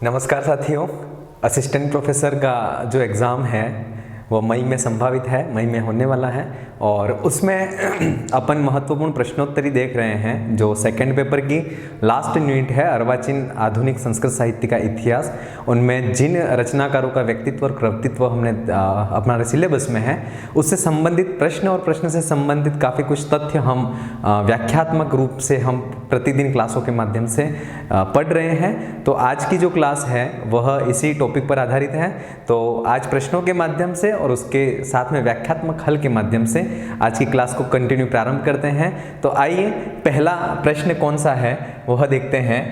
नमस्कार साथियों। Assistant professor का जो एग्ज़ाम है वो मई में संभावित है, मई में होने वाला है और उसमें अपन महत्वपूर्ण प्रश्नोत्तरी देख रहे हैं। जो सेकंड पेपर की लास्ट यूनिट है अर्वाचीन आधुनिक संस्कृत साहित्य का इतिहास, उनमें जिन रचनाकारों का व्यक्तित्व और कृतित्व हमने अपना सिलेबस में है उससे संबंधित प्रश्न और प्रश्न से संबंधित काफ़ी कुछ तथ्य हम व्याख्यात्मक रूप से हम प्रतिदिन क्लासों के माध्यम से पढ़ रहे हैं। तो आज की जो क्लास है वह इसी टॉपिक पर आधारित है। तो आज प्रश्नों के माध्यम से और उसके साथ में व्याख्यात्मक हल के माध्यम से आज की क्लास को कंटिन्यू प्रारंभ करते हैं। तो आइए पहला प्रश्न कौन सा है वह देखते हैं।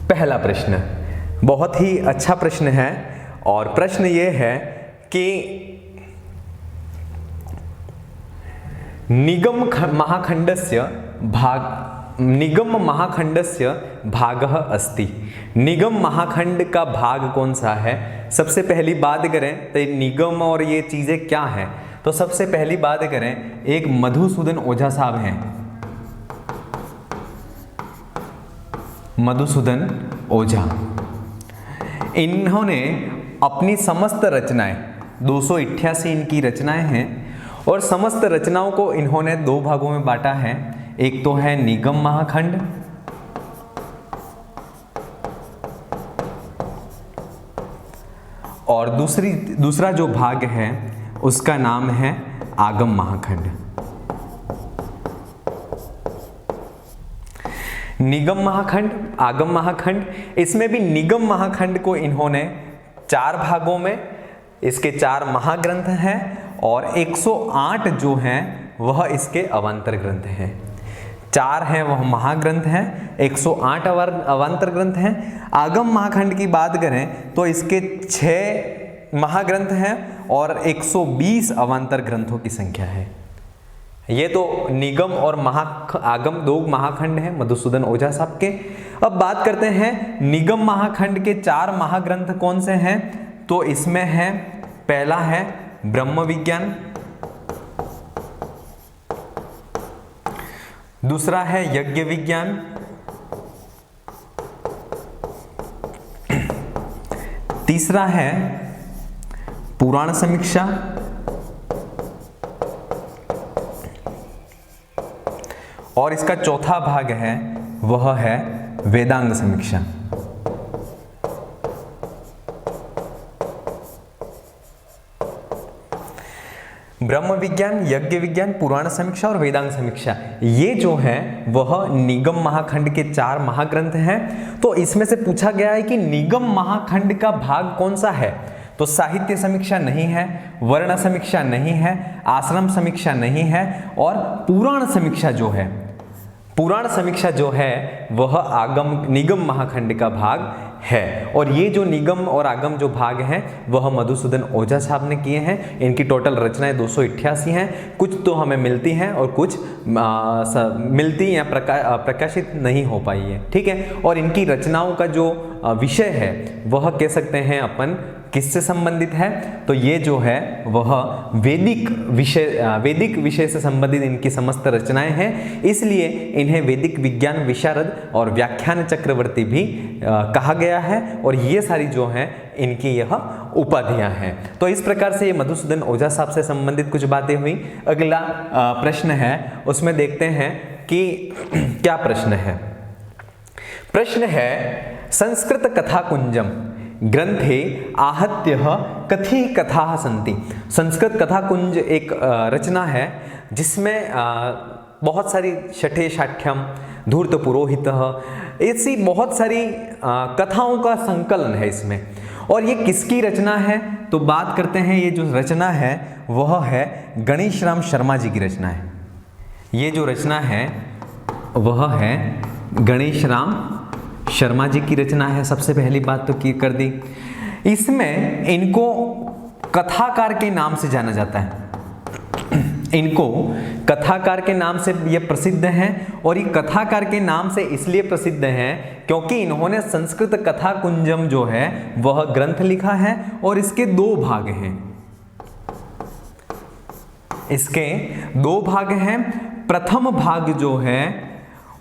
पहला प्रश्न बहुत ही अच्छा प्रश्न है और प्रश्न ये है कि निगम महाखंडस्य भागः अस्ति। निगम महाखंड का भाग कौन सा है? सबसे पहली बात करें तो निगम और ये चीज़ें क्या हैं, तो सबसे पहली बात करें एक मधुसूदन ओझा साहब हैं। मधुसूदन ओझा, इन्होंने अपनी समस्त रचनाएं 288 इनकी रचनाएं हैं और समस्त रचनाओं को इन्होंने दो भागों में बांटा है। एक तो है निगम महाखंड और दूसरा जो भाग है उसका नाम है आगम महाखंड। निगम महाखंड, आगम महाखंड, इसमें भी निगम महाखंड को इन्होंने 4 भागों में, इसके 4 महाग्रंथ हैं और 108 जो हैं वह इसके अवांतर ग्रंथ हैं। 4 हैं वह महाग्रंथ हैं, 108 अवांतर ग्रंथ हैं। आगम महाखंड की बात करें तो इसके 6 महाग्रंथ हैं और 120 अवांतर ग्रंथों की संख्या है। ये तो निगम और आगम 2 महाखंड हैं मधुसूदन ओझा साहब के। अब बात करते हैं निगम महाखंड के 4 महाग्रंथ कौन से हैं। तो इसमें है, पहला है ब्रह्म विज्ञान, दूसरा है यज्ञ विज्ञान, तीसरा है पुराण समीक्षा और इसका चौथा भाग है वह है वेदांग समीक्षा। ब्रह्म विज्ञान, यज्ञ विज्ञान, पुराण समीक्षा और वेदांग समीक्षा, ये जो है वह निगम महाखंड के 4 महाग्रंथ हैं। तो इसमें से पूछा गया है कि निगम महाखंड का भाग कौन सा है। तो साहित्य समीक्षा नहीं है, वर्ण समीक्षा नहीं है, आश्रम समीक्षा नहीं है और पुराण समीक्षा जो है, पुराण समीक्षा जो है वह निगम महाखंड का भाग है। और ये जो निगम और आगम जो भाग हैं वह मधुसूदन ओझा साहब ने किए हैं। इनकी टोटल रचनाएं 288 हैं। कुछ तो हमें मिलती हैं और कुछ मिलती या प्रकाशित नहीं हो पाई है, ठीक है। और इनकी रचनाओं का जो विषय है वह कह सकते हैं अपन किससे संबंधित है। तो ये जो है वह वैदिक विषय से संबंधित इनकी समस्त रचनाएं हैं, इसलिए इन्हें वैदिक विज्ञान विशारद और व्याख्यान चक्रवर्ती भी कहा गया है। और ये सारी जो हैं इनकी यह उपाधियां हैं। तो इस प्रकार से ये मधुसूदन ओझा साहब से संबंधित कुछ बातें हुई। अगला प्रश्न है, उसमें देखते हैं कि क्या प्रश्न है। प्रश्न है संस्कृत कथा कुंजम ग्रंथे आहत्य कथी कथा सन्ति। संस्कृत कथा कुंज एक रचना है जिसमें बहुत सारी शठे शाठ्यम, धूर्त पुरोहित, ऐसी बहुत सारी कथाओं का संकलन है इसमें। और ये किसकी रचना है तो बात करते हैं, ये जो रचना है वह है गणेश राम शर्मा जी की रचना है। ये जो रचना है वह है गणेश राम शर्मा जी की रचना है। सबसे पहली बात तो की कर दी। इसमें इनको कथाकार के नाम से जाना जाता है। इनको कथाकार के नाम से ये प्रसिद्ध हैं और ये कथाकार के नाम से इसलिए प्रसिद्ध हैं क्योंकि इन्होंने संस्कृत कथा कुंजम जो है वह ग्रंथ लिखा है और इसके 2 भाग हैं। इसके 2 भाग हैं। प्रथम भाग जो है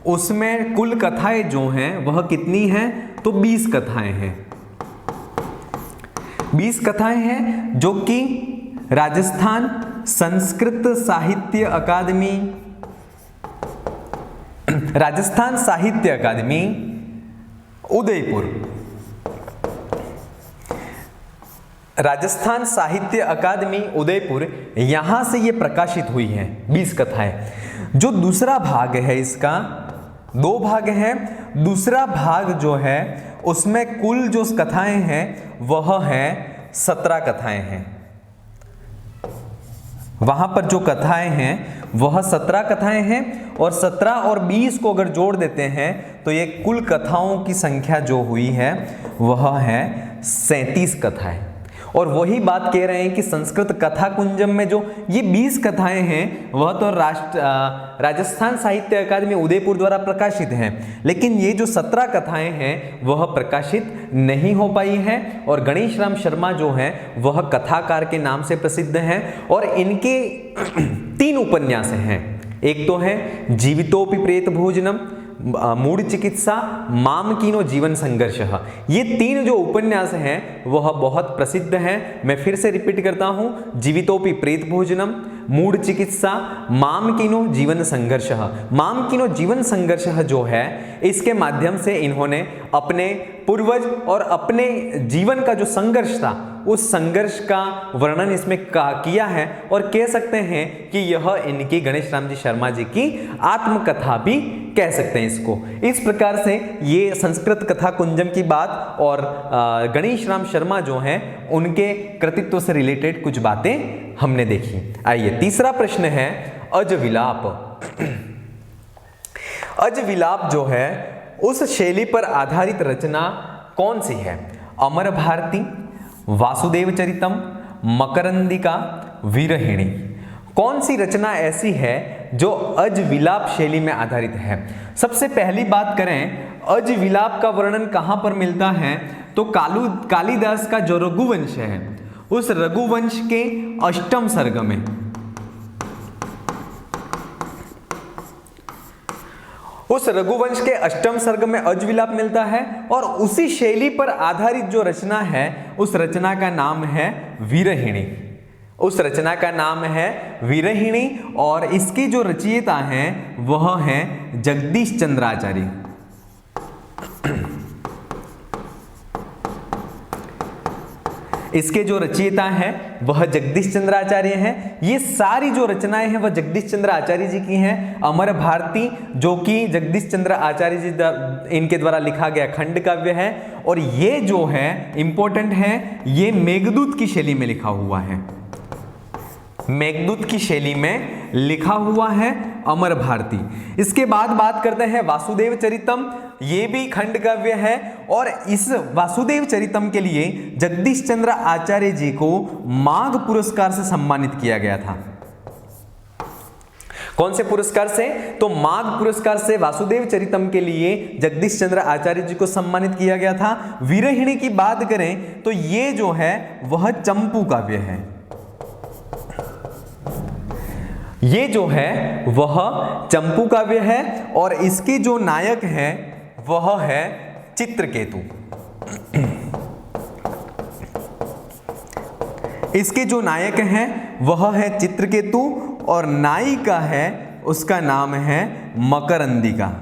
उसमें कुल कथाएं जो हैं वह कितनी हैं, तो 20 कथाएं हैं। 20 कथाएं हैं जो कि राजस्थान संस्कृत साहित्य अकादमी, राजस्थान साहित्य अकादमी उदयपुर, राजस्थान साहित्य अकादमी उदयपुर, यहां से ये प्रकाशित हुई हैं 20 कथाएं। जो दूसरा भाग है इसका 2 भाग हैं। दूसरा भाग जो है उसमें कुल जो कथाएं हैं वह है 17 कथाएं हैं। वहां पर जो कथाएं हैं वह 17 कथाएं हैं और 17 और 20 को अगर जोड़ देते हैं तो ये कुल कथाओं की संख्या जो हुई है वह है 37 कथाएं। और वही बात कह रहे हैं कि संस्कृत कथा कुंजम में जो ये 20 कथाएं हैं वह तो राजस्थान साहित्य अकादमी उदयपुर द्वारा प्रकाशित हैं, लेकिन ये जो 17 कथाएं हैं वह प्रकाशित नहीं हो पाई हैं। और गणेश राम शर्मा जो हैं वह कथाकार के नाम से प्रसिद्ध हैं और इनके 3 उपन्यास हैं। एक तो है जीवितोपि प्रेत भोजनम, मूढ़ चिकित्सा, मामकीनो जीवन संघर्ष। ये 3 जो उपन्यास हैं वह बहुत प्रसिद्ध हैं। मैं फिर से रिपीट करता हूं, जीवितोपि प्रेत भोजनम, मूढ़ चिकित्सा, मामकीनो जीवन संघर्ष। मामकीनो जीवन संघर्ष जो है इसके माध्यम से इन्होंने अपने पूर्वज और अपने जीवन का जो संघर्ष था उस संघर्ष का वर्णन इसमें किया है और कह सकते हैं कि यह इनकी गणेश राम जी शर्मा जी की आत्मकथा भी कह सकते हैं इसको। इस प्रकार से ये संस्कृत कथा कुंजम की बात और गणेश राम शर्मा जो हैं उनके कृतित्व से रिलेटेड कुछ बातें हमने देखी। आइए तीसरा प्रश्न है अजविलाप। अजविलाप जो है उस शैली पर आधारित रचना कौन सी है? अमर भारती, वासुदेव चरितम, मकरंदिका, वीरहिणी। कौन सी रचना ऐसी है जो अजविलाप शैली में आधारित है? सबसे पहली बात करें अजविलाप का वर्णन कहां पर मिलता है तो कालिदास का जो रघुवंश है उस रघुवंश के 8वें सर्ग में। उस रघुवंश के 8वें सर्ग में अजविलाप मिलता है और उसी शैली पर आधारित जो रचना है उस रचना का नाम है वीरहिणी। उस रचना का नाम है वीरहिणी और इसकी जो रचयिता हैं वह हैं जगदीश चंद्र आचार्य। इसके जो रचयिता हैं वह जगदीश चंद्र आचार्य हैं। ये सारी जो रचनाएं हैं वह जगदीश चंद्र आचार्य जी की हैं। अमर भारती जो कि जगदीश चंद्र आचार्य जी इनके द्वारा लिखा गया खंड काव्य है और ये जो है इंपॉर्टेंट है, ये मेघदूत की शैली में लिखा हुआ है। मेघदूत की शैली में लिखा हुआ है अमर भारती। इसके बाद बात करते हैं वासुदेव चरितम। ये भी खंड काव्य है और इस वासुदेव चरितम के लिए जगदीश चंद्र आचार्य जी को माघ पुरस्कार से सम्मानित किया गया था। कौन से पुरस्कार से? तो माघ पुरस्कार से वासुदेव चरितम के लिए जगदीश चंद्र आचार्य जी को सम्मानित किया गया था। वीरहिणी की बात करें तो ये जो है वह चंपू काव्य है। ये जो है वह चंपू काव्य है और इसके जो नायक हैं वह है चित्रकेतु। इसके जो नायक हैं वह है चित्रकेतु और नायिका है उसका नाम है मकरंदिका।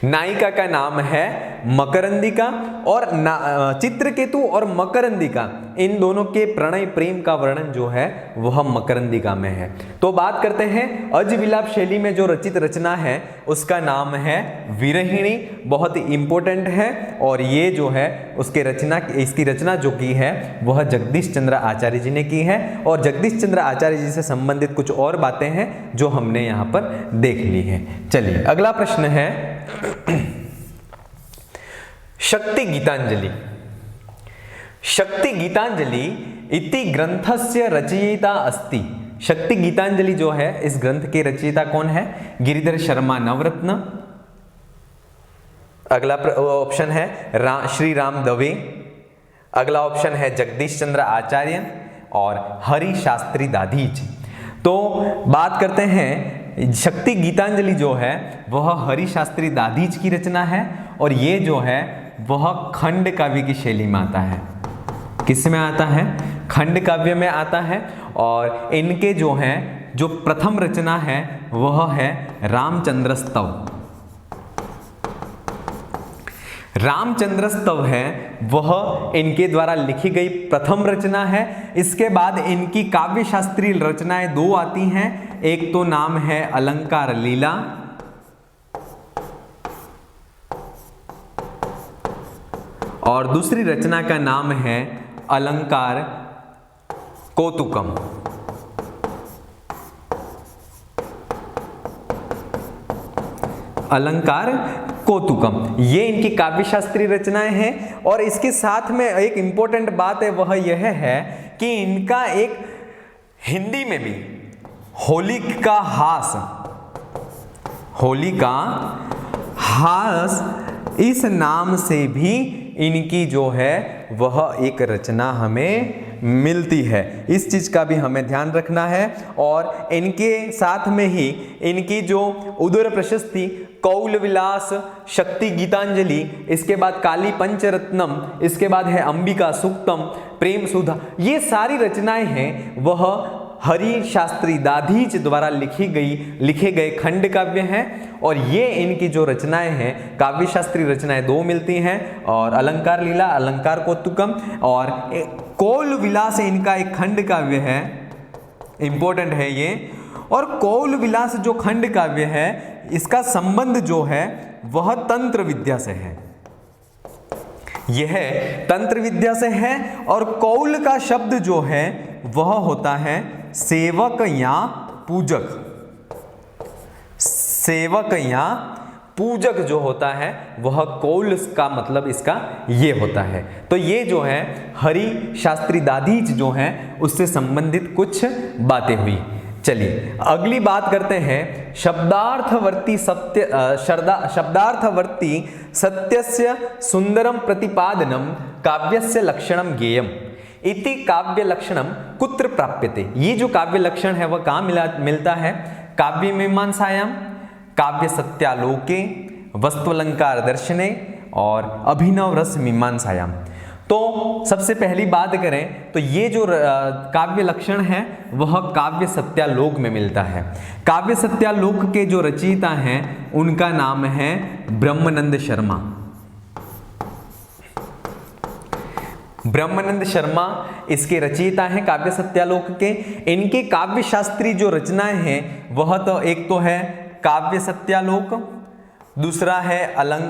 नायिका का नाम है मकरंदिका और चित्रकेतु और मकरंदिका इन दोनों के प्रणय प्रेम का वर्णन जो है वह मकरंदिका में है। तो बात करते हैं अजविलाप शैली में जो रचित रचना है उसका नाम है वीरहिणी। बहुत ही इंपॉर्टेंट है और ये जो है इसकी रचना जो की है वह जगदीश चंद्र आचार्य जी ने की है और जगदीश चंद्र आचार्य जी से संबंधित कुछ और बातें हैं जो हमने यहाँ पर देख ली है। चलिए अगला प्रश्न है शक्ति गीतांजलि। शक्ति गीतांजलि इति ग्रंथस्य रचयिता अस्ति। शक्ति गीतांजलि जो है इस ग्रंथ के रचयिता कौन है? गिरिधर शर्मा नवरत्न। अगला ऑप्शन है श्री राम दवे। अगला ऑप्शन है जगदीश चंद्र आचार्य और हरि शास्त्री दाधीच। तो बात करते हैं शक्ति गीतांजलि जो है वह हरि शास्त्री दाधीच की रचना है और ये जो है वह खंड काव्य की शैली में आता है। किस में आता है? खंड काव्य में आता है। और इनके जो हैं जो प्रथम रचना है वह है रामचंद्र स्तव। रामचंद्र स्तव है वह इनके द्वारा लिखी गई प्रथम रचना है। इसके बाद इनकी काव्य शास्त्रीय रचनाएं दो आती हैं, एक तो नाम है अलंकार लीला और दूसरी रचना का नाम है अलंकार कौतुकम। अलंकार कौतुकम, ये इनकी काव्य शास्त्रीय रचनाएं हैं। और इसके साथ में एक इंपॉर्टेंट बात है वह यह है कि इनका एक हिंदी में भी होली का हास इस नाम से भी इनकी जो है वह एक रचना हमें मिलती है। इस चीज का भी हमें ध्यान रखना है। और इनके साथ में ही इनकी जो उदर प्रशस्ति, कौल विलास, शक्ति गीतांजलि, इसके बाद काली पंचरत्नम, इसके बाद है अंबिका सूक्तम, प्रेम सुधा, ये सारी रचनाएं हैं वह हरि शास्त्री दाधीच द्वारा लिखे गए खंड काव्य हैं। और ये इनकी जो रचनाएं हैं काव्य शास्त्रीय रचनाएं दो मिलती हैं, और अलंकार लीला, अलंकार कौतुकम और कौल विलास इनका एक खंड काव्य है, इंपॉर्टेंट है ये। और कौल विलास जो खंड काव्य है इसका संबंध जो है वह तंत्र विद्या से है, यह तंत्र विद्या से है। और कौल का शब्द जो है वह होता है सेवक या पूजक। सेवक या पूजक जो होता है वह कौल का मतलब इसका ये होता है। तो ये जो है हरि शास्त्री दाधीच जो है उससे संबंधित कुछ बातें हुई। चलिए अगली बात करते हैं शब्दार्थवर्ती सत्यस्य सुंदरम प्रतिपादनम काव्यस्य लक्षणम ज्ञेयम इति काव्य लक्षणम कुत्र प्राप्यते। ये जो काव्य लक्षण है वह कहाँ मिलता है? काव्य मीमांसायाम, काव्य सत्यालोके, वस्तुअलंकार दर्शने और अभिनव रस मीमांसायाम। तो सबसे पहली बात करें तो ये जो काव्य लक्षण है वह काव्य सत्यालोक में मिलता है। काव्य सत्यालोक के जो रचयिता हैं उनका नाम है ब्रह्मानंद शर्मा। ब्रह्मानंद शर्मा इसके रचयिता हैं काव्य सत्यालोक के। इनके काव्य शास्त्री जो रचनाएं हैं वह तो एक तो है काव्य सत्यालोक, दूसरा है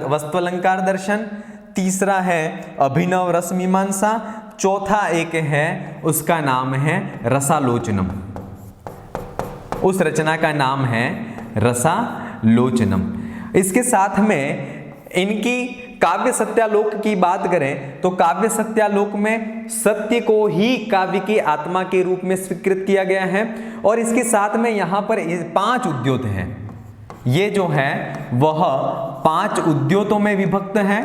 वस्तुअलंकार दर्शन, तीसरा है अभिनव रस मीमांसा, चौथा एक है उसका नाम है रसालोचनम। उस रचना का नाम है रसालोचनम। इसके साथ में इनकी काव्य सत्यालोक की बात करें तो काव्य सत्यालोक में सत्य को ही काव्य की आत्मा के रूप में स्वीकृत किया गया है। और इसके साथ में यहाँ पर 5 उद्योत हैं। ये जो है वह 5 उद्योतों में विभक्त है।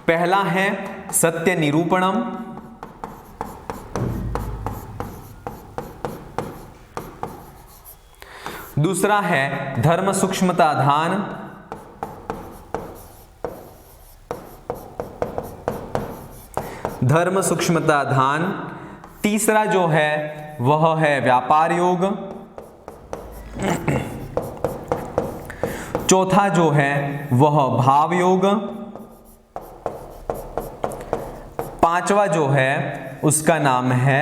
पहला है सत्य निरूपणम, दूसरा है धर्म सूक्ष्मताधान, धर्म सूक्ष्मताधान, तीसरा जो है वह है व्यापार योग, चौथा जो है वह भाव योग, पांचवा जो है उसका नाम है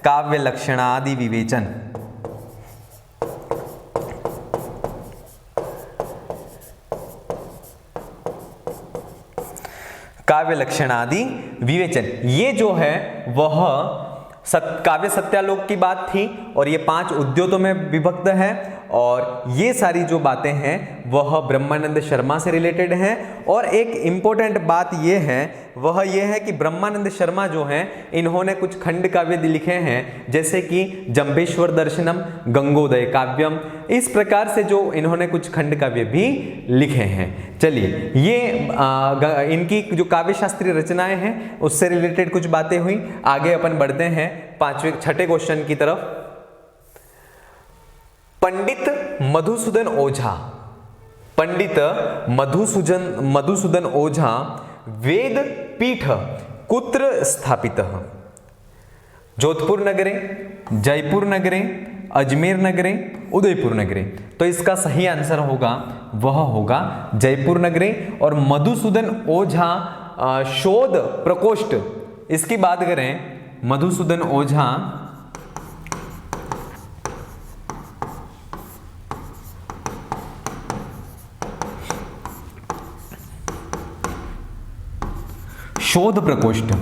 काव्य लक्षणादि विवेचन। काव्य लक्षणादि विवेचन, ये जो है वह काव्य सत्यालोक की बात थी और ये 5 उद्योतों में विभक्त है। और ये सारी जो बातें हैं वह ब्रह्मानंद शर्मा से रिलेटेड हैं। और एक इम्पोर्टेंट बात ये है वह ये है कि ब्रह्मानंद शर्मा जो हैं इन्होंने कुछ खंड काव्य लिखे हैं, जैसे कि जंबेश्वर दर्शनम, गंगोदय काव्यम, इस प्रकार से जो इन्होंने कुछ खंड काव्य भी लिखे हैं। चलिए ये इनकी जो काव्य शास्त्रीय रचनाएं हैं उससे रिलेटेड कुछ बातें हुई। आगे अपन बढ़ते हैं 6वें क्वेश्चन की तरफ। पंडित मधुसूदन ओझा, पंडित मधुसूदन ओझा वेद पीठ कुत्र स्थापितः? जोधपुर नगरे, जयपुर नगरे, अजमेर नगरे, उदयपुर नगरे। तो इसका सही आंसर होगा वह होगा जयपुर नगरे। और मधुसूदन ओझा शोध प्रकोष्ठ, इसकी बात करें, मधुसूदन ओझा शोध प्रकोष्ठ,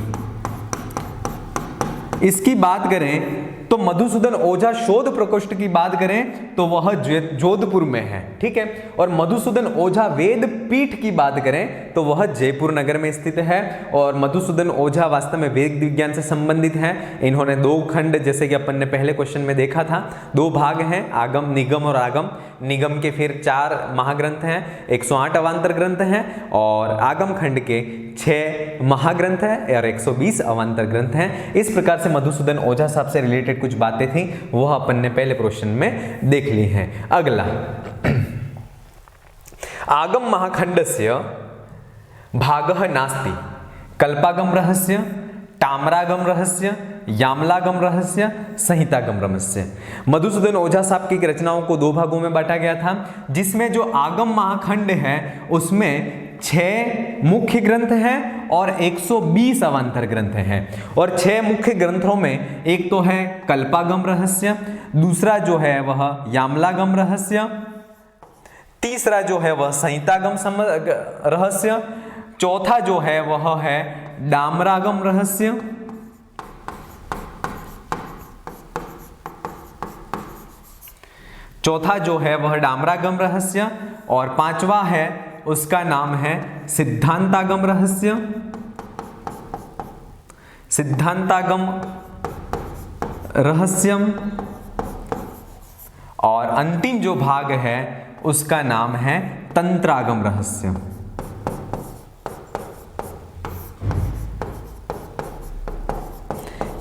इसकी बात करें तो मधुसूदन ओझा शोध प्रकोष्ठ की बात करें तो वह जोधपुर में है, ठीक है। और मधुसूदन ओझा वेद पीठ की बात करें तो वह जयपुर नगर में स्थित है। और मधुसूदन ओझा वास्तव में वेद विज्ञान से संबंधित हैं। इन्होंने 2 खंड, जैसे कि अपन ने पहले क्वेश्चन में देखा था, 2 भाग हैं, आगम, निगम और आगम। निगम के फिर 4 महाग्रंथ हैं, 108 अवांतर ग्रंथ हैं, और आगम खंड के 6 महाग्रंथ हैं और 120 अवांतर ग्रंथ हैं। इस प्रकार से मधुसूदन ओझा साहब से रिलेटेड कुछ बातें थी, वह अपन ने पहले क्वेश्चन में देख ली हैं। अगला, आगम महाखंडस्य भागः नास्ति, कल्पागम रहस्य, ताम्रागम रहस्य, यामलागम रहस्य, संहितागम रहस्य। मधुसूदन ओझा साहब की रचनाओं को 2 भागों में बांटा गया था, जिसमें जो आगम महाखंड है उसमें 6 मुख्य ग्रंथ हैं और 120 अवांतर ग्रंथ हैं। और 6 मुख्य ग्रंथों में एक तो है कल्पागम रहस्य, दूसरा जो है वह यामलागम रहस्य, तीसरा जो है वह संहितागम रहस्य, चौथा जो है वह है डामरागम रहस्य, चौथा जो है वह डामरागम रहस्य, और 5वां है उसका नाम है सिद्धांतागम रहस्य, सिद्धांतागम रहस्यम, और अंतिम जो भाग है उसका नाम है तंत्रागम रहस्य।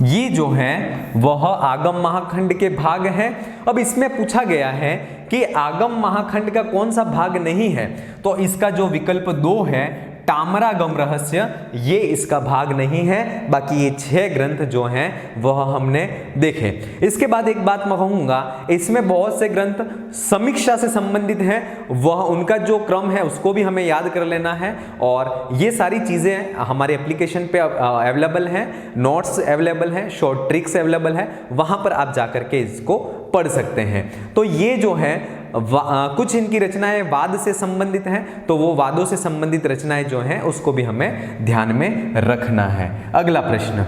ये जो है वह आगम महाखंड के भाग हैं। अब इसमें पूछा गया है कि आगम महाखंड का कौन सा भाग नहीं है, तो इसका जो विकल्प 2 है ताम्रागम रहस्य, ये इसका भाग नहीं है। बाकी ये 6 ग्रंथ जो हैं वह हमने देखे। इसके बाद एक बात मैं कहूँगा, इसमें बहुत से ग्रंथ समीक्षा से संबंधित हैं, वह उनका जो क्रम है उसको भी हमें याद कर लेना है। और ये सारी चीज़ें हमारे एप्लीकेशन पे अवेलेबल हैं, नोट्स अवेलेबल हैं, शॉर्ट ट्रिक्स अवेलेबल है, वहाँ पर आप जा करके इसको पढ़ सकते हैं। तो ये जो है कुछ इनकी रचनाएं वाद से संबंधित हैं, तो वो वादों से संबंधित रचनाएं जो हैं उसको भी हमें ध्यान में रखना है। अगला प्रश्न,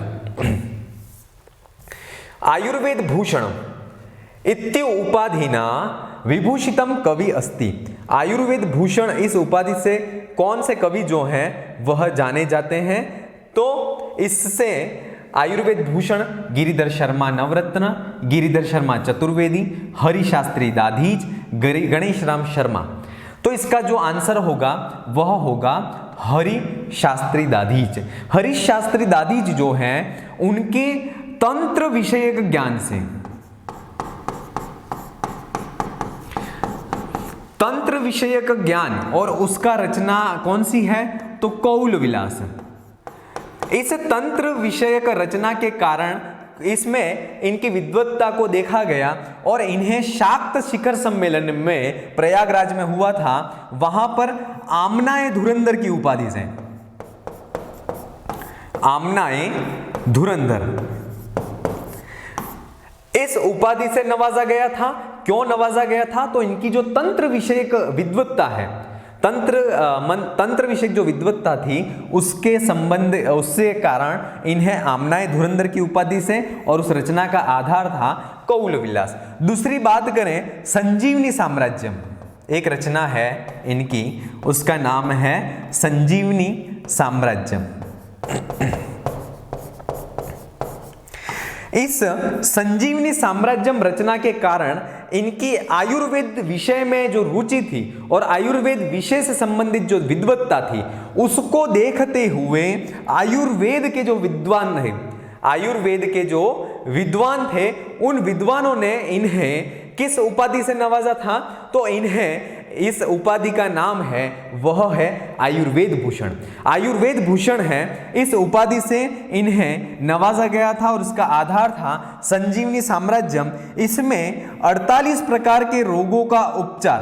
आयुर्वेद भूषण इत्य उपाधिना विभूषितम कवि अस्ति। आयुर्वेद भूषण इस उपाधि से कौन से कवि जो हैं वह जाने जाते हैं? तो इससे आयुर्वेद भूषण गिरिधर शर्मा नवरत्न, गिरिधर शर्मा चतुर्वेदी, हरि शास्त्री दाधीच, गणेश राम शर्मा। तो इसका जो आंसर होगा वह होगा हरि शास्त्री दाधीच। हरि शास्त्री दाधीच जो हैं उनके तंत्र विषयक ज्ञान से, तंत्र विषयक ज्ञान, और उसका रचना कौन सी है? तो कौल विलास। इस तंत्र विषयक रचना के कारण इसमें इनकी विद्वत्ता को देखा गया और इन्हें शाक्त शिखर सम्मेलन में प्रयागराज में हुआ था, वहां पर आमनाए धुरंधर की उपाधि से, आमनाए धुरंधर इस उपाधि से नवाजा गया था। क्यों नवाजा गया था? तो इनकी जो तंत्र विषयक विद्वत्ता है, तंत्र विषयक जो विद्वत्ता थी उसके संबंध, उससे कारण इन्हें आमनाए धुरंधर की उपाधि से, और उस रचना का आधार था कौल विलास। दूसरी बात करें संजीवनी साम्राज्यम, एक रचना है इनकी, उसका नाम है संजीवनी साम्राज्यम। इस संजीवनी साम्राज्यम रचना के कारण इनकी आयुर्वेद विषय में जो रुचि थी और आयुर्वेद विषय से संबंधित जो विद्वत्ता थी उसको देखते हुए आयुर्वेद के जो विद्वान थे, आयुर्वेद के जो विद्वान थे, उन विद्वानों ने इन्हें किस उपाधि से नवाजा था? तो इन्हें इस उपाधि का नाम है वह है आयुर्वेद भूषण। आयुर्वेद भूषण है, इस उपाधि से इन्हें नवाजा गया था और उसका आधार था संजीवनी साम्राज्यम। इसमें 48 प्रकार के रोगों का उपचार,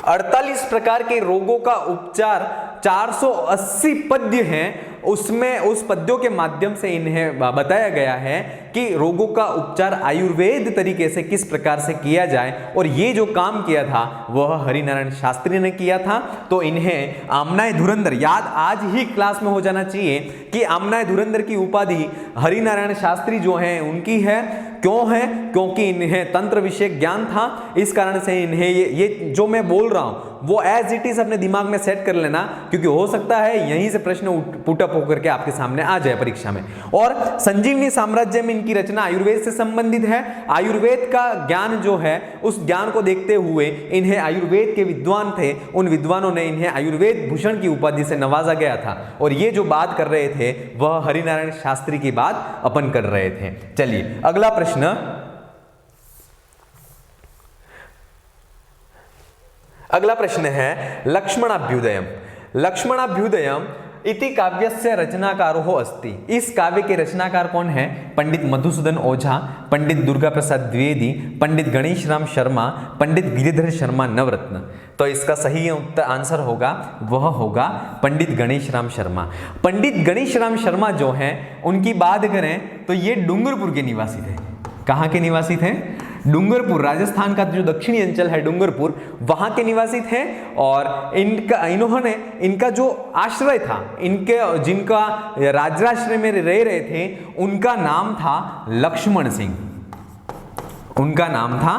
48 प्रकार के रोगों का उपचार 480 पद्य हैं, उसमें उस पद्यों के माध्यम से इन्हें बताया गया है कि रोगों का उपचार आयुर्वेद तरीके से किस प्रकार से किया जाए। और ये जो काम किया था वह हरिनारायण शास्त्री ने किया था। तो इन्हें आमनाय धुरंधर, याद आज ही क्लास में हो जाना चाहिए कि आमनाय धुरंधर की उपाधि हरिनारायण शास्त्री जो हैं उनकी है। क्यों है? क्योंकि इन्हें तंत्र विषय ज्ञान था, इस कारण से इन्हें ये जो मैं बोल रहा हूं वो एज इट इज अपने दिमाग में सेट कर लेना, क्योंकि हो सकता है यहीं से प्रश्न पुटअप होकर के आपके सामने आ जाए परीक्षा में। और संजीवनी साम्राज्य में इनकी रचना आयुर्वेद से संबंधित है। आयुर्वेद का ज्ञान जो है उस ज्ञान को देखते हुए इन्हें, आयुर्वेद के विद्वान थे, उन विद्वानों ने इन्हें आयुर्वेद भूषण की उपाधि से नवाजा गया था। और ये जो बात कर रहे थे वह हरिनारायण शास्त्री की बात अपन कर रहे थे। चलिए अगला प्रश्न, अगला प्रश्न है लक्ष्मणाभ्युदयम्। लक्ष्मणाभ्युदयम् इति काव्यस्य रचनाकारो अस्ति। इस काव्य के रचनाकार कौन है? पंडित मधुसूदन ओझा, पंडित दुर्गा प्रसाद द्विवेदी, पंडित गणेश राम शर्मा, पंडित गिरिधर शर्मा नवरत्न। तो इसका सही उत्तर आंसर होगा वह होगा पंडित गणेश राम शर्मा। पंडित गणेश राम शर्मा जो हैं उनकी बात करें तो ये डूंगरपुर के निवासी थे। कहाँ के निवासी थे? डूंगरपुर, राजस्थान का जो दक्षिणी अंचल है डूंगरपुर, वहां के निवासी थे। और इनका जो आश्रय था, इनके जिनका राजराश्रय में रह रहे थे, उनका नाम था लक्ष्मण सिंह। उनका नाम था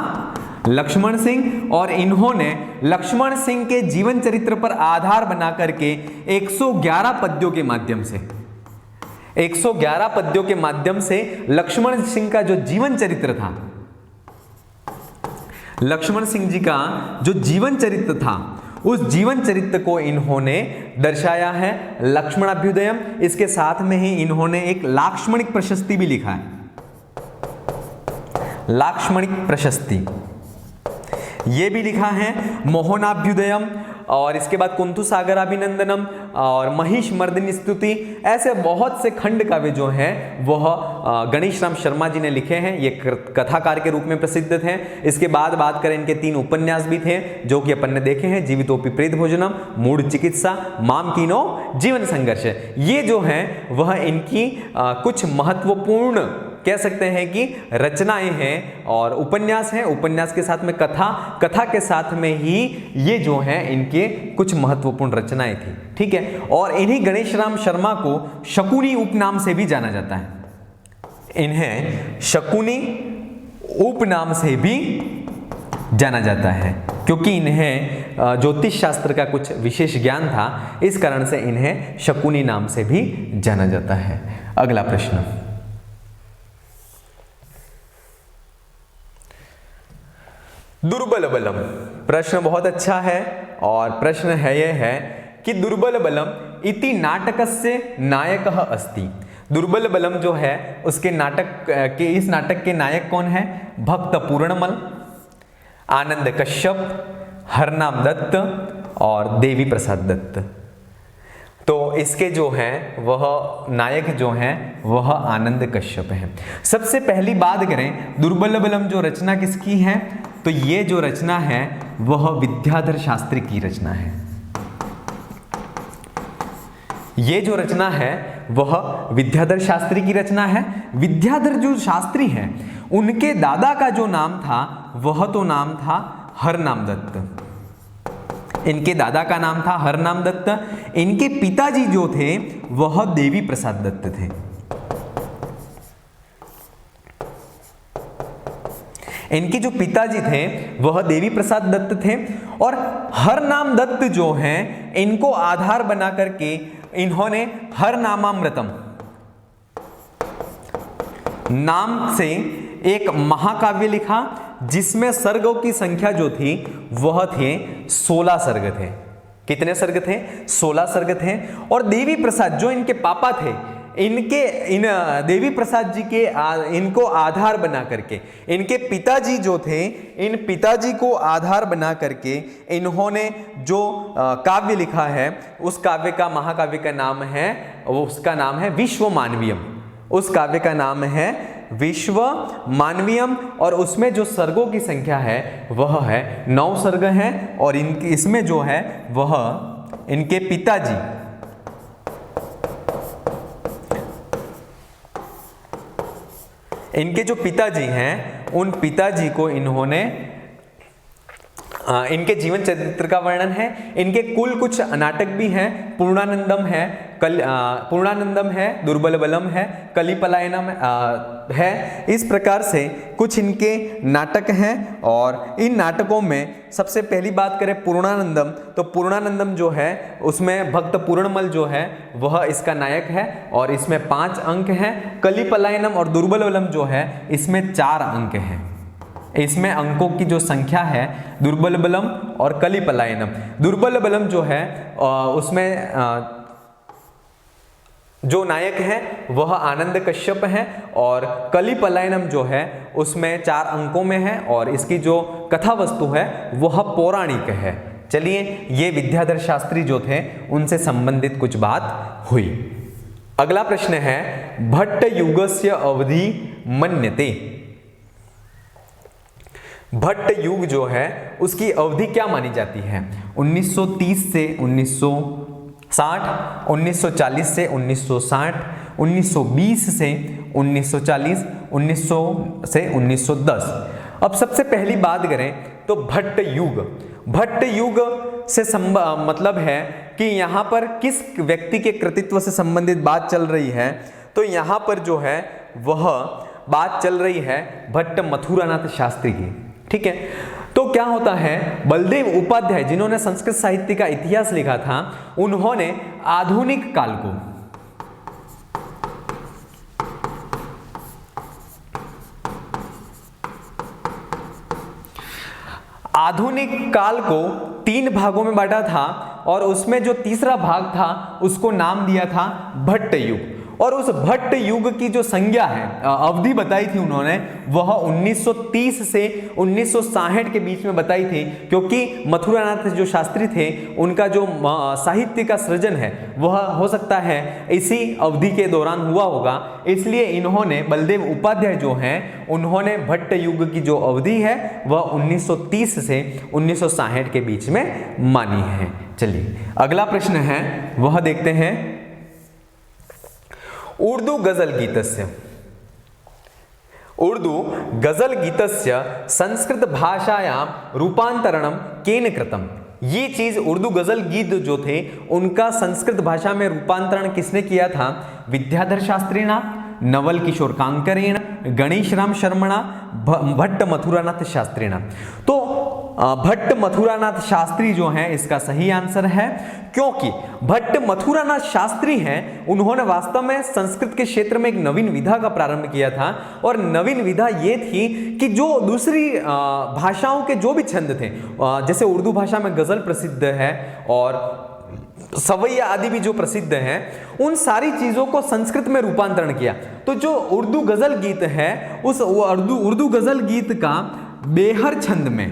लक्ष्मण सिंह। और इन्होंने लक्ष्मण सिंह के जीवन चरित्र पर आधार बना करके 111 पद्यों के माध्यम से 111 पद्यों के माध्यम से लक्ष्मण सिंह का जो जीवन चरित्र था, लक्ष्मण सिंह जी का जो जीवन चरित्र था, उस जीवन चरित्र को इन्होंने दर्शाया है लक्ष्मणाभ्युदयम्। इसके साथ में ही इन्होंने एक लाक्षणिक प्रशस्ति भी लिखा है, लाक्षणिक प्रशस्ति ये भी लिखा है, मोहनाभ्युदयम्। और इसके बाद कुंतु सागर अभिनंदनम और महिष मर्दिनी स्तुति, ऐसे बहुत से खंड काव्य जो हैं वह गणेश राम शर्मा जी ने लिखे हैं। ये कथाकार के रूप में प्रसिद्ध थे। इसके बाद बात करें, इनके 3 उपन्यास भी थे जो कि अपन ने देखे हैं, जीवितोपि प्रेत भोजनम, मूढ़ चिकित्सा, माम कीनो, जीवन संघर्ष। ये जो हैं वह इनकी कुछ महत्वपूर्ण कह सकते हैं कि रचनाएं हैं और उपन्यास हैं। उपन्यास के साथ में कथा, कथा के साथ में ही ये जो हैं इनके कुछ महत्वपूर्ण रचनाएं थी। ठीक है। और इन्हीं गणेश राम शर्मा को शकुनी उपनाम से भी जाना जाता है। इन्हें शकुनी उपनाम से भी जाना जाता है क्योंकि इन्हें ज्योतिष शास्त्र का कुछ विशेष ज्ञान था, इस कारण से इन्हें शकुनी नाम से भी जाना जाता है। अगला प्रश्न, दुर्बल बलम। प्रश्न बहुत अच्छा है और प्रश्न है यह है कि दुर्बल बलम इति नाटकस्य नायकः अस्ति। दुर्बल बलम जो है उसके नाटक के, इस नाटक के नायक कौन है? भक्त पूर्णमल, आनंद कश्यप, हरनाम दत्त और देवी प्रसाद दत्त। तो इसके जो हैं वह नायक जो हैं वह आनंद कश्यप हैं। सबसे पहली बात करें दुर्बल बलम जो रचना किसकी है, तो ये जो रचना है वह विद्याधर शास्त्री की रचना है। ये जो रचना है वह विद्याधर शास्त्री की रचना है। विद्याधर जो शास्त्री हैं उनके दादा का जो नाम था वह तो नाम था हरनाम दत्त। इनके दादा का नाम था हरनाम दत्त। इनके पिताजी जो थे वह देवी प्रसाद दत्त थे। इनके जो पिताजी थे वह देवी प्रसाद दत्त थे। और हरनाम दत्त जो हैं इनको आधार बना करके इन्होंने हरनामामृतम नाम से एक महाकाव्य लिखा जिसमें सर्गों की संख्या जो थी वह थे 16 सर्ग थे। कितने सर्ग थे? 16 सर्ग थे। और देवी प्रसाद जो इनके पापा थे, इन देवी प्रसाद जी के इनको आधार बना करके, इनके पिताजी जो थे, इन पिताजी को आधार बना करके इन्होंने जो काव्य लिखा है, उस काव्य का, महाकाव्य का नाम है, उसका नाम है विश्व मानवीयम। उस काव्य का नाम है विश्व मानवीयम, और उसमें जो सर्गों की संख्या है वह है 9 सर्ग हैं। और इसमें जो है वह इनके पिताजी, इनके जो पिताजी हैं, उन पिताजी को इन्होंने, इनके जीवन चरित्र का वर्णन है। इनके कुल कुछ नाटक भी हैं, पूर्णानंदम है, पूर्णानंदम है, दुर्बलबलम है, कलिपलायनम है। इस प्रकार से कुछ इनके नाटक हैं। और इन नाटकों में सबसे पहली बात करें पूर्णानंदम, तो पूर्णानंदम जो है उसमें भक्त पूर्णमल जो है वह इसका नायक है और इसमें 5 अंक हैं। कलिपलायनम और दुर्बलबलम जो है इसमें 4 अंक हैं। इसमें अंकों की जो संख्या है दुर्बलबलम और कलिपलायनम, दुर्बलबलम जो है उसमें जो नायक हैं वह आनंद कश्यप हैं, और कलिपलायनम जो है उसमें 4 अंकों में है और इसकी जो कथा वस्तु है वह पौराणिक है। चलिए, ये विद्याधर शास्त्री जो थे उनसे संबंधित कुछ बात हुई। अगला प्रश्न है, भट्ट युगस्य अवधि मन्यते। भट्ट युग जो है उसकी अवधि क्या मानी जाती है? 1930 से 1960, 1940 से 1960, 1920 से 1940, 1900 से 1910। अब सबसे पहली बात करें तो भट्ट युग से मतलब है कि यहाँ पर किस व्यक्ति के कृतित्व से संबंधित बात चल रही है, तो यहाँ पर जो है वह बात चल रही है भट्ट मथुरानाथ शास्त्री की। ठीक है, तो क्या होता है, बलदेव उपाध्याय जिन्होंने संस्कृत साहित्य का इतिहास लिखा था, उन्होंने आधुनिक काल को 3 भागों में बांटा था और उसमें जो तीसरा भाग था उसको नाम दिया था भट्ट युग। और उस भट्ट युग की जो संज्ञा है, अवधि बताई थी उन्होंने, वह 1930 से 1960 के बीच में बताई थी, क्योंकि मथुरानाथ जो शास्त्री थे उनका जो साहित्य का सृजन है वह हो सकता है इसी अवधि के दौरान हुआ होगा। इसलिए इन्होंने, बलदेव उपाध्याय जो हैं, उन्होंने भट्ट युग की जो अवधि है वह 1930 से 1960 के बीच में मानी है। चलिए, अगला प्रश्न है वह देखते हैं, उर्दू गजल गीतस्य संस्कृत भाषायां रूपांतरणम केन कृतम। ये चीज, उर्दू गजल गीत जो थे उनका संस्कृत भाषा में रूपांतरण किसने किया था? विद्याधर शास्त्रीणा, नवल किशोर कांकरेण, गणेश राम शर्मणा, भट्ट मथुरानाथ शास्त्रीणा। तो भट्ट मथुरानाथ शास्त्री जो हैं इसका सही आंसर है, क्योंकि भट्ट मथुरानाथ शास्त्री हैं, उन्होंने वास्तव में संस्कृत के क्षेत्र में एक नवीन विधा का प्रारंभ किया था। और नवीन विधा ये थी कि जो दूसरी भाषाओं के जो भी छंद थे, जैसे उर्दू भाषा में गजल प्रसिद्ध है और सवैया आदि भी जो प्रसिद्ध हैं, उन सारी चीजों को संस्कृत में रूपांतरण किया। तो जो उर्दू गजल गीत है, उस उर्दू गजल गीत का बेहर छंद में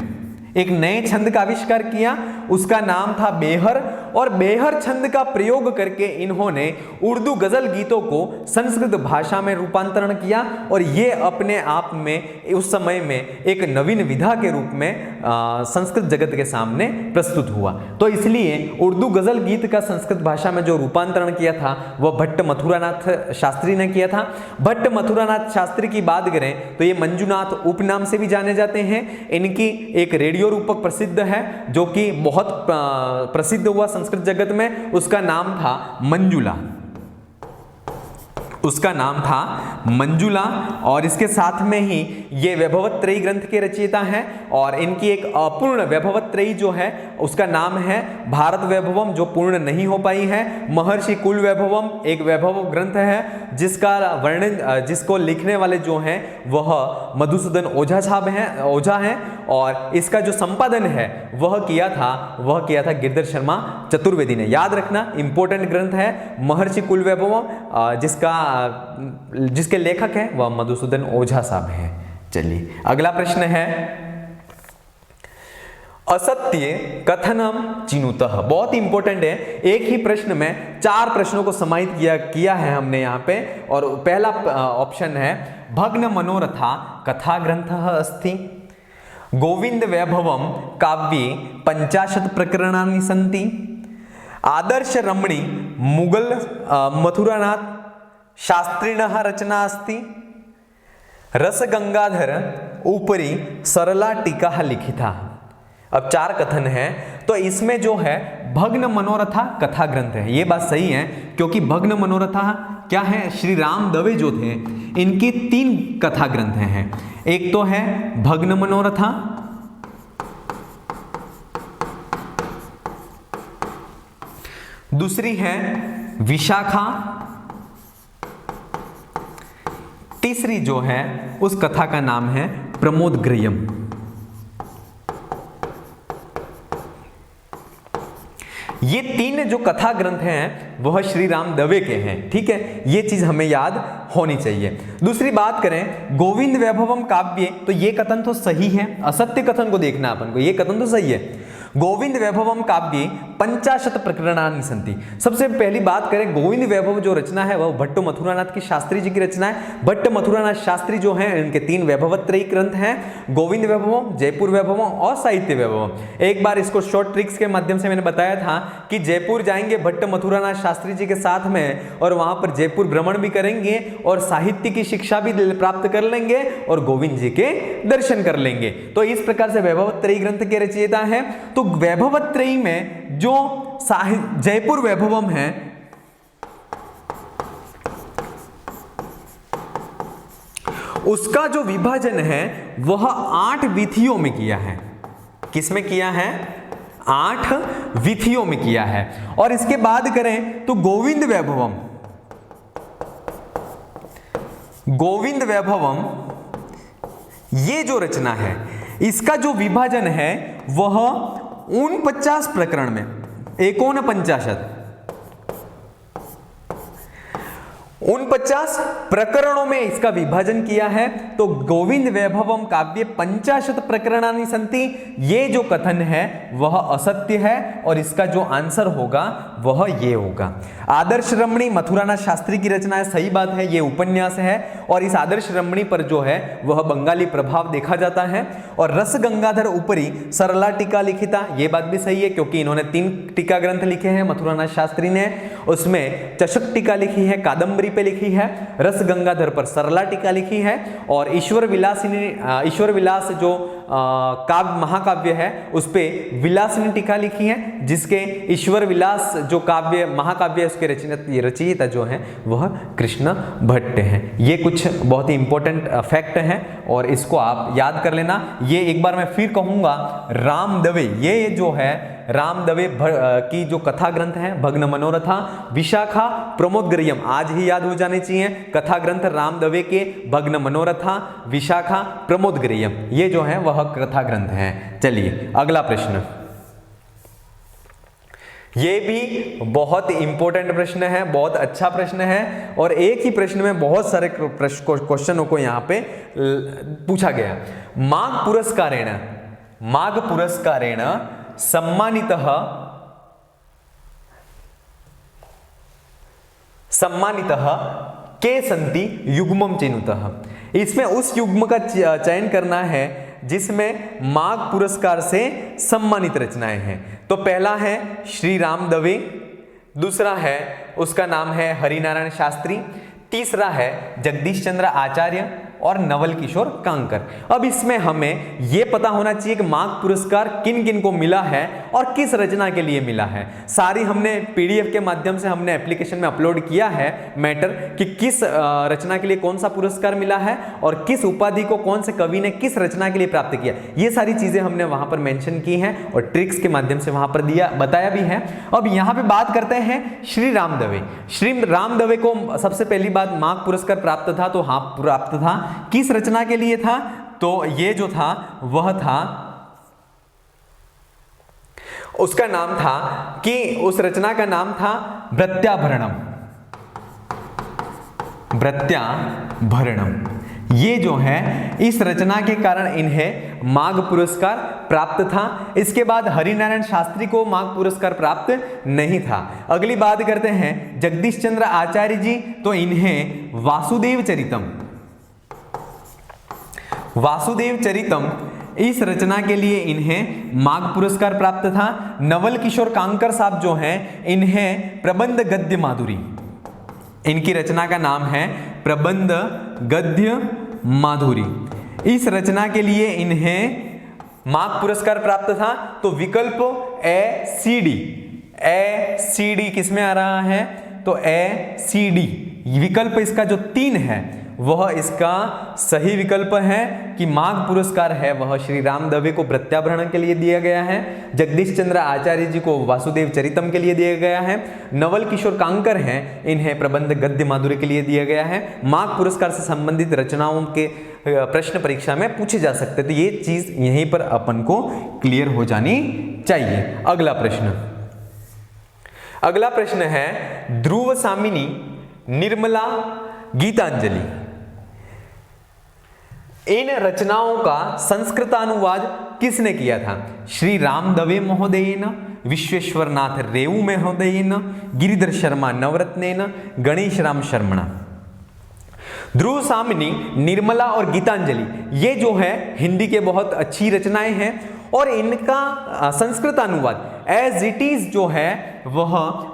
एक नए छंद का आविष्कार किया, उसका नाम था बेहर। और बेहर छंद का प्रयोग करके इन्होंने उर्दू गजल गीतों को संस्कृत भाषा में रूपांतरण किया और ये अपने आप में उस समय में एक नवीन विधा के रूप में संस्कृत जगत के सामने प्रस्तुत हुआ। तो इसलिए उर्दू गजल गीत का संस्कृत भाषा में जो रूपांतरण किया था वह भट्ट मथुरानाथ शास्त्री ने किया था। भट्ट मथुरानाथ शास्त्री की बात करें तो ये मंजूनाथ उपनाम से भी जाने जाते हैं। इनकी एक रेडियो रूपक प्रसिद्ध है जो कि बहुत प्रसिद्ध हुआ संस्कृत जगत में, उसका नाम था मंजुला। उसका नाम था मंजुला, और इसके साथ में ही ये वैभवत्रयी ग्रंथ के रचयिता हैं। और इनकी एक अपूर्ण वैभवत्रयी जो है उसका नाम है भारत वैभवम, जो पूर्ण नहीं हो पाई है। महर्षि कुल वैभवम एक वैभव ग्रंथ है जिसका वर्णन, जिसको लिखने वाले जो हैं वह मधुसूदन ओझा साहब हैं, ओझा हैं। और इसका जो संपादन है वह किया था गिरधर शर्मा चतुर्वेदी ने। याद रखना, इंपॉर्टेंट ग्रंथ है महर्षि कुल वैभवम, जिसके लेखक हैं वह मधुसूदन ओझा साहब हैं। चलिए अगला प्रश्न है, असत्य कथनम चिनुतः। बहुत इंपॉर्टेंट है, एक ही प्रश्न में 4 प्रश्नों को समाहित किया है हमने यहाँ पे। और पहला ऑप्शन है भग्न मनोरथा कथा ग्रंथः अस्ति, गोविंद वैभवम काव्ये 50 प्रकरणानि सन्ति, आदर्श रमणी मुगल मथुरानाथ शास्त्रिणः रचना अस्ति, रस गंगाधर ऊपरी सरला टीका लिखिता। अब 4 कथन है, तो इसमें जो है भग्न मनोरथा कथा ग्रंथ है। ये बात सही है, क्योंकि भग्न मनोरथा क्या है, श्री राम दवे जो थे इनकी 3 कथा ग्रंथ हैं। एक तो है भग्न मनोरथा, दूसरी है विशाखा, तीसरी जो है उस कथा का नाम है प्रमोदग्रयम। ये 3 जो कथा ग्रंथ हैं वह श्री राम दवे के हैं। ठीक है, ये चीज हमें याद होनी चाहिए। दूसरी बात करें गोविंद वैभवम काव्य, तो ये कथन तो सही है, असत्य कथन को देखना अपन को, ये कथन तो सही है। गोविंद वैभवम काव्ये 50 प्रकरणानि सन्ति। सबसे पहली बात करें, गोविंद वैभव जो रचना है वह भट्ट मथुरानाथ की शास्त्री जी की रचना है। भट्ट मथुरानाथ शास्त्री जो हैं इनके 3 वैभवत्रयी ग्रंथ हैं, गोविंद वैभवम, जयपुर वैभवम और साहित्य वैभवम। एक बार इसको शॉर्ट ट्रिक्स के माध्यम से मैंने बताया था कि जयपुर जाएंगे भट्ट मथुरानाथ शास्त्री जी के साथ में, और वहां पर जयपुर भ्रमण भी करेंगे और साहित्य की शिक्षा भी प्राप्त कर लेंगे और गोविंद जी के दर्शन कर लेंगे। तो इस प्रकार से वैभवत्रयी ग्रंथ के रचयिता हैं। तो वैभवत्रयी में जो जयपुर वैभवम है, उसका जो विभाजन है वह 8 विधियों में किया है। किसमें किया है? 8 विधियों में किया है। और इसके बाद करें तो गोविंद वैभवम, गोविंद वैभवम ये जो रचना है इसका जो विभाजन है वह 49 प्रकरण में, 49 प्रकरणों में इसका विभाजन किया है। तो गोविंद वैभवम काव्य 50 प्रकरणानि सन्ति, ये जो कथन है वह असत्य है और इसका जो आंसर होगा वह ये होगा। आदर्श रमणी मथुरानाथ शास्त्री की रचना है, सही बात है, ये उपन्यास है और इस आदर्श रमणी पर जो है वह बंगाली प्रभाव देखा जाता है। और रस गंगाधर ऊपरी सरला टीका लिखिता, ये बात भी सही है क्योंकि इन्होंने 3 टीका ग्रंथ लिखे हैं मथुरानाथ शास्त्री ने। उसमें चषक टीका लिखी है, कादम्बरी पे लिखी है, रस गंगाधर पर सरला टीका लिखी है और ईश्वर विलास जो काव्य महाकाव्य है उस पे विलासिनी टीका लिखी है, जिसके ईश्वर विलास जो काव्य महाकाव्य है उसके रचयिता जो है वह कृष्ण भट्ट हैं। ये कुछ बहुत ही इंपॉर्टेंट फैक्ट हैं और इसको आप याद कर लेना। ये एक बार मैं फिर कहूंगा, राम दवे, ये जो है राम दवे की जो कथा ग्रंथ है भग्न मनोरथा, विशाखा, प्रमोदग्रयम आज ही याद हो जाने चाहिए। कथा ग्रंथ राम दवे के भग्न मनोरथा, विशाखा, प्रमोदग्रयम, ये जो है वह कथा ग्रंथ हैं। चलिए अगला प्रश्न, ये भी बहुत इंपॉर्टेंट प्रश्न है, बहुत अच्छा प्रश्न है और एक ही प्रश्न में बहुत सारे क्वेश्चनों को यहां पे पूछा गया। माघ पुरस्कारेण सम्मानितः के सन्ति युग्मम चिनुतः। इसमें उस युग्म का चयन करना है जिसमें माघ पुरस्कार से सम्मानित रचनाएं हैं। तो पहला है श्री राम दवे, दूसरा है उसका नाम है हरिनारायण शास्त्री, तीसरा है जगदीश चंद्र आचार्य और नवल किशोर कांकर। अब इसमें हमें यह पता होना चाहिए कि माघ पुरस्कार किन किन को मिला है और किस रचना के लिए मिला है। सारी हमने पीडीएफ के माध्यम से हमने एप्लीकेशन में अपलोड किया है मैटर कि किस रचना के लिए कौन सा पुरस्कार मिला है और किस उपाधि को कौन से कवि ने किस रचना के लिए प्राप्त किया। ये सारी चीजें हमने वहां पर मेंशन की हैं और ट्रिक्स के माध्यम से वहां पर बताया भी है। अब यहां पे बात करते हैं श्री राम दवे। श्री राम दवे को सबसे पहली बात मार्क पुरस्कार प्राप्त था, तो हाँ प्राप्त था। किस रचना के लिए था, तो ये जो था वह था, उसका नाम था कि उस रचना का नाम था भृत्याभरणम। भृत्याभरणम ये जो है इस रचना के कारण इन्हें माघ पुरस्कार प्राप्त था। इसके बाद हरिनारायण शास्त्री को माघ पुरस्कार प्राप्त नहीं था। अगली बात करते हैं जगदीश चंद्र आचार्य जी, तो इन्हें वासुदेव चरितम इस रचना के लिए इन्हें माघ पुरस्कार प्राप्त था। नवल किशोर कांकर साहब जो हैं इन्हें प्रबंध गद्य माधुरी, इनकी रचना का नाम है प्रबंध गद्य माधुरी, इस रचना के लिए इन्हें माघ पुरस्कार प्राप्त था। तो विकल्प ए सी डी किसमें आ रहा है, तो ए सी डी विकल्प इसका जो 3 है वह इसका सही विकल्प है कि माघ पुरस्कार है वह श्री राम दवे को प्रत्याभरण के लिए दिया गया है, जगदीश चंद्र आचार्य जी को वासुदेव चरितम के लिए दिया गया है, नवल किशोर कांकर हैं इन्हें प्रबंध गद्य माधुरी के लिए दिया गया है। माघ पुरस्कार से संबंधित रचनाओं के प्रश्न परीक्षा में पूछे जा सकते, तो ये चीज यहीं पर अपन को क्लियर हो जानी चाहिए। अगला प्रश्न है ध्रुव सामिनी, निर्मला, गीतांजलि, इन रचनाओं का संस्कृतानुवाद किसने किया था। श्री राम दवे महोदयेन, विश्वेश्वरनाथ रेऊ महोदयेन, गिरिधर शर्मा नवरत्नेन, गणेश राम शर्मणा। ध्रुव सामिनी, निर्मला और गीतांजलि ये जो है हिंदी के बहुत अच्छी रचनाएं हैं और इनका संस्कृत अनुवाद एज इट इज जो है वह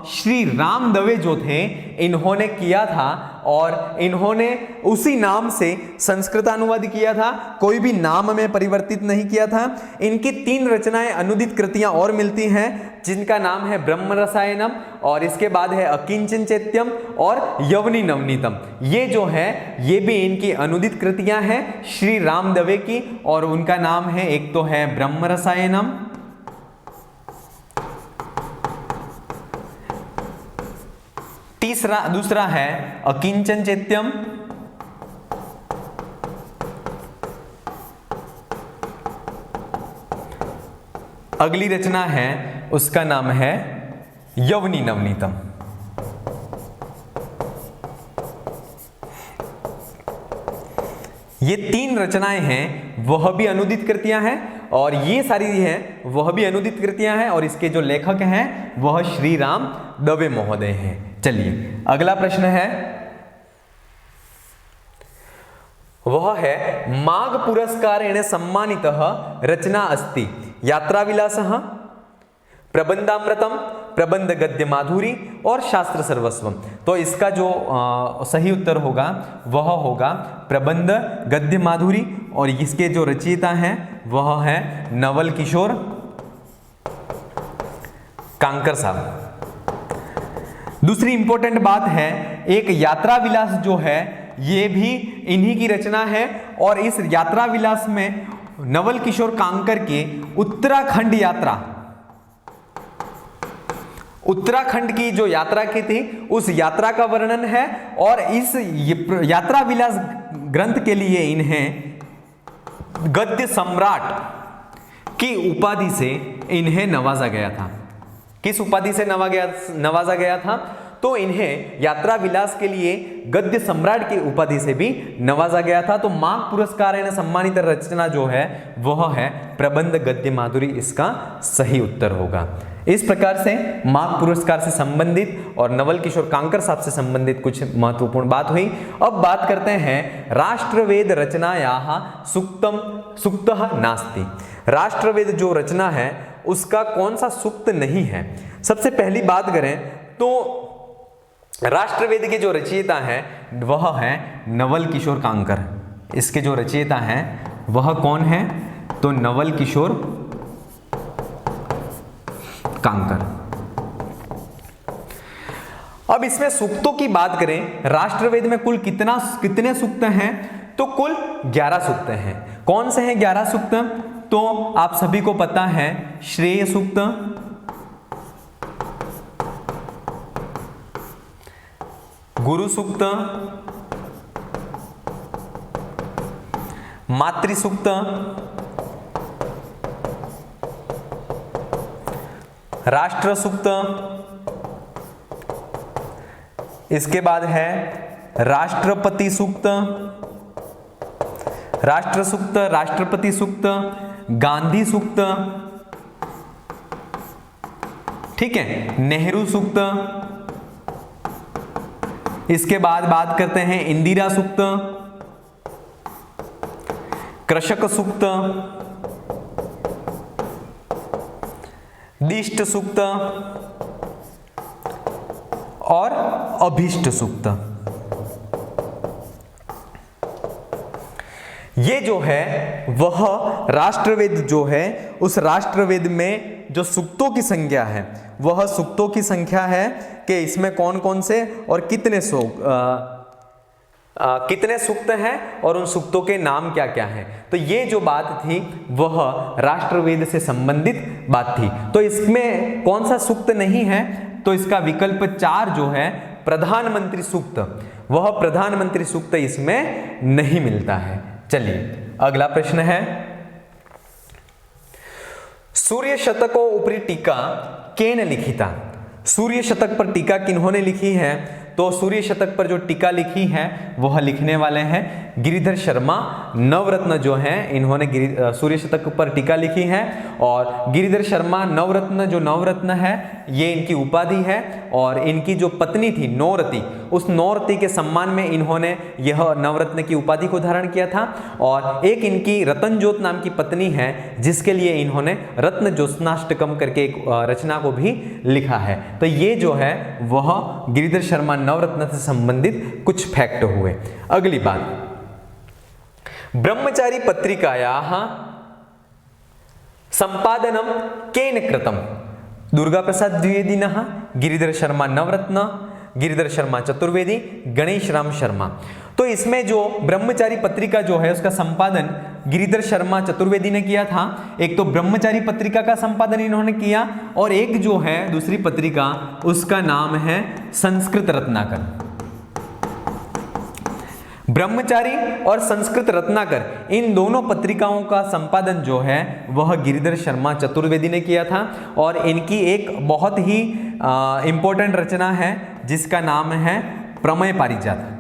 श्री राम दवे जो थे इन्होंने किया था और इन्होंने उसी नाम से संस्कृत अनुवाद किया था, कोई भी नाम में परिवर्तित नहीं किया था। इनकी 3 रचनाएं अनुदित कृतियां और मिलती हैं जिनका नाम है ब्रह्म रसायनम और इसके बाद है अकिंचन चैत्यम और यवनी नवनीतम। ये जो है ये भी इनकी अनुदित कृतियां हैं श्री राम दवे की और उनका नाम है, एक तो है ब्रह्म रसायनम, दूसरा है अकिंचन चैत्यम, अगली रचना है उसका नाम है यवनी नवनीतम। ये 3 रचनाएं हैं वह भी अनुदित कृतियां हैं और ये सारी हैं वह भी अनुदित कृतियां हैं और इसके जो लेखक हैं वह श्री राम दवे महोदय हैं। चलिए अगला प्रश्न है वह है माघ पुरस्कारेण सम्मानितः रचना अस्ति यात्राविलासः, प्रबंधामृतम, प्रबंध गद्य माधुरी और शास्त्र सर्वस्वम। तो इसका जो सही उत्तर होगा वह होगा प्रबंध गद्य माधुरी और इसके जो रचयिता हैं वह है नवल किशोर कांकर साहब। दूसरी इंपॉर्टेंट बात है एक यात्रा विलास जो है ये भी इन्हीं की रचना है और इस यात्रा विलास में नवल किशोर कांकर के उत्तराखंड की जो यात्रा की थी उस यात्रा का वर्णन है और इस यात्रा विलास ग्रंथ के लिए इन्हें गद्य सम्राट की उपाधि से इन्हें नवाजा गया था। किस उपाधि से नवाजा गया था, तो इन्हें यात्रा विलास के लिए गद्य सम्राट की उपाधि से भी नवाजा गया था। तो माघ पुरस्कार सम्मानित रचना जो है वह है प्रबंध गद्य माधुरी, इसका सही उत्तर होगा। इस प्रकार से माघ पुरस्कार से संबंधित और नवल किशोर कांकर साहब से संबंधित कुछ महत्वपूर्ण बात हुई। अब बात करते हैं राष्ट्रवेद रचनायाः सुक्तः नास्ति। राष्ट्रवेद जो रचना है उसका कौन सा सुक्त नहीं है। सबसे पहली बात करें तो राष्ट्रवेद के जो रचयिता हैं वह है नवल किशोर कांकर। इसके जो रचयिता हैं वह कौन है, तो नवल किशोर कांकर। अब इसमें सूक्तों की बात करें, राष्ट्रवेद में कुल कितने सूक्त हैं? तो कुल 11 सूक्त हैं। कौन से हैं 11 सूक्त? तो आप सभी को पता है, श्रेय सूक्त, गुरु सूक्त, मातृ सूक्त, राष्ट्र सूक्त, इसके बाद है राष्ट्रपति सूक्त, राष्ट्र सूक्त, राष्ट्रपति सूक्त, गांधी सूक्त, ठीक है, नेहरू सूक्त, इसके बाद बात करते हैं इंदिरा सूक्त, कृषक सूक्त, दिष्ट सूक्त और अभीष्ट सूक्त। ये जो है वह राष्ट्रवेद जो है, उस राष्ट्रवेद में जो सूक्तों की संख्या है वह सूक्तों की संख्या है कि इसमें कौन कौन से और कितने सूक्त हैं और उन सूक्तों के नाम क्या क्या हैं। तो ये जो बात थी वह राष्ट्रवेद से संबंधित बात थी। तो इसमें कौन सा सूक्त नहीं है? तो इसका विकल्प 4 जो है प्रधानमंत्री सूक्त, वह प्रधानमंत्री सूक्त इसमें नहीं मिलता है। चलिए अगला प्रश्न है, सूर्य शतको उपरि टीका केन लिखिता? सूर्य शतक पर टीका किन्होंने लिखी है? तो सूर्य शतक पर जो टीका लिखी है वह लिखने वाले हैं गिरिधर शर्मा नवरत्न जो हैं, इन्होंने सूर्य शतक पर टीका लिखी है। और गिरिधर शर्मा नवरत्न, जो नवरत्न है ये इनकी उपाधि है। और इनकी जो पत्नी थी नौरती, उस नौरती के सम्मान में इन्होंने यह नवरत्न की उपाधि को धारण किया था। और एक इनकी रतनजोत नाम की पत्नी है जिसके लिए इन्होंने रत्न ज्योत्स्नाष्टकम करके एक रचना को भी लिखा है। तो ये जो है वह गिरिधर शर्मा नवरत्न से संबंधित कुछ फैक्ट हुए। अगली बात, ब्रह्मचारी पत्रिकायाः संपादनम केन कृतम? दुर्गा प्रसाद द्विवेदिनः, गिरिधर शर्मा नवरत्न, गिरिधर शर्मा चतुर्वेदी, गणेश राम शर्मा। तो इसमें जो ब्रह्मचारी पत्रिका जो है उसका संपादन गिरिधर शर्मा चतुर्वेदी ने किया था। एक तो ब्रह्मचारी पत्रिका का संपादन इन्होंने किया और एक जो है दूसरी पत्रिका उसका नाम है संस्कृत रत्नाकर। ब्रह्मचारी और संस्कृत रत्नाकर, इन दोनों पत्रिकाओं का संपादन जो है वह गिरिधर शर्मा चतुर्वेदी ने किया था। और इनकी एक बहुत ही इंपॉर्टेंट रचना है जिसका नाम है प्रमेय पारिजात।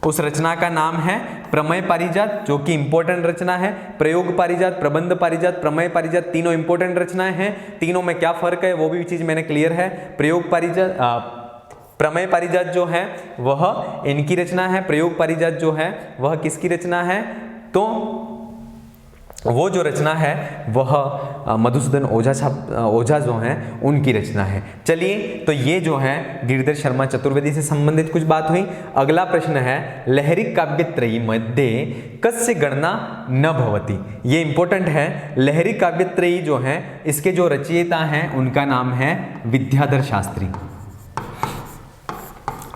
उस रचना का नाम है प्रमेय पारिजात, जो कि इंपॉर्टेंट रचना है। प्रयोग पारिजात, प्रबंध पारिजात, प्रमेय पारिजात, तीनों इंपॉर्टेंट रचनाएं हैं। तीनों में क्या फर्क है वो भी चीज मैंने क्लियर है। प्रयोग पारिजात, प्रमेय पारिजात जो है वह इनकी रचना है, प्रयोग पारिजात जो है वह किसकी रचना है? तो वो जो रचना है वह मधुसूदन ओझा जो हैं उनकी रचना है। चलिए, तो ये जो है गिरिधर शर्मा चतुर्वेदी से संबंधित कुछ बात हुई। अगला प्रश्न है, लहरी काव्यत्रयी मध्ये कस्य गणना न भवति? ये इंपॉर्टेंट है। लहरी काव्यत्रयी जो है इसके जो रचयिता हैं उनका नाम है विद्याधर शास्त्री।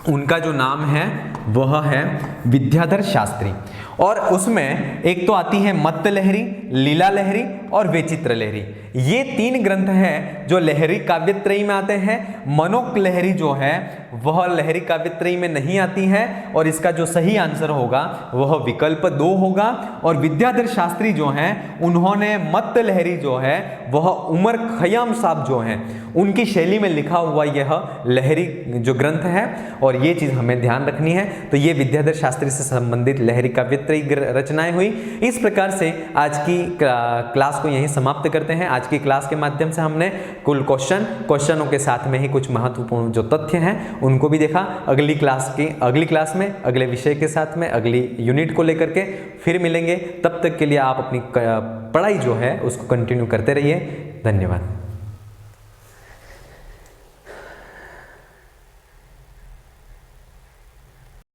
उनका जो नाम है वह है विद्याधर शास्त्री। और उसमें एक तो आती है मत्त लहरी, लीला लहरी और वेचित्र लहरी। ये 3 ग्रंथ हैं जो लहरी काव्यत्रयी में आते हैं। मनोक लहरी जो है वह लहरी काव्यत्रयी में नहीं आती है और इसका जो सही आंसर होगा वह विकल्प 2 होगा। और विद्याधर शास्त्री जो हैं उन्होंने मत्त लहरी जो है वह उमर खयाम साहब जो हैं उनकी शैली में लिखा हुआ यह लहरी जो ग्रंथ है और ये चीज़ हमें ध्यान रखनी है। तो ये विद्याधर शास्त्री से संबंधित लहरी काव्यत्रयी रचनाएं हुई। इस प्रकार से आज की क्लास को यहीं समाप्त करते हैं। आज की क्लास के माध्यम से हमने कुल क्वेश्चनों के साथ में ही कुछ महत्वपूर्ण जो तथ्य हैं उनको भी देखा। अगली क्लास में अगले विषय के साथ में अगली यूनिट को लेकर के फिर मिलेंगे। तब तक के लिए आप अपनी पढ़ाई जो है उसको कंटिन्यू करते रहिए। धन्यवाद।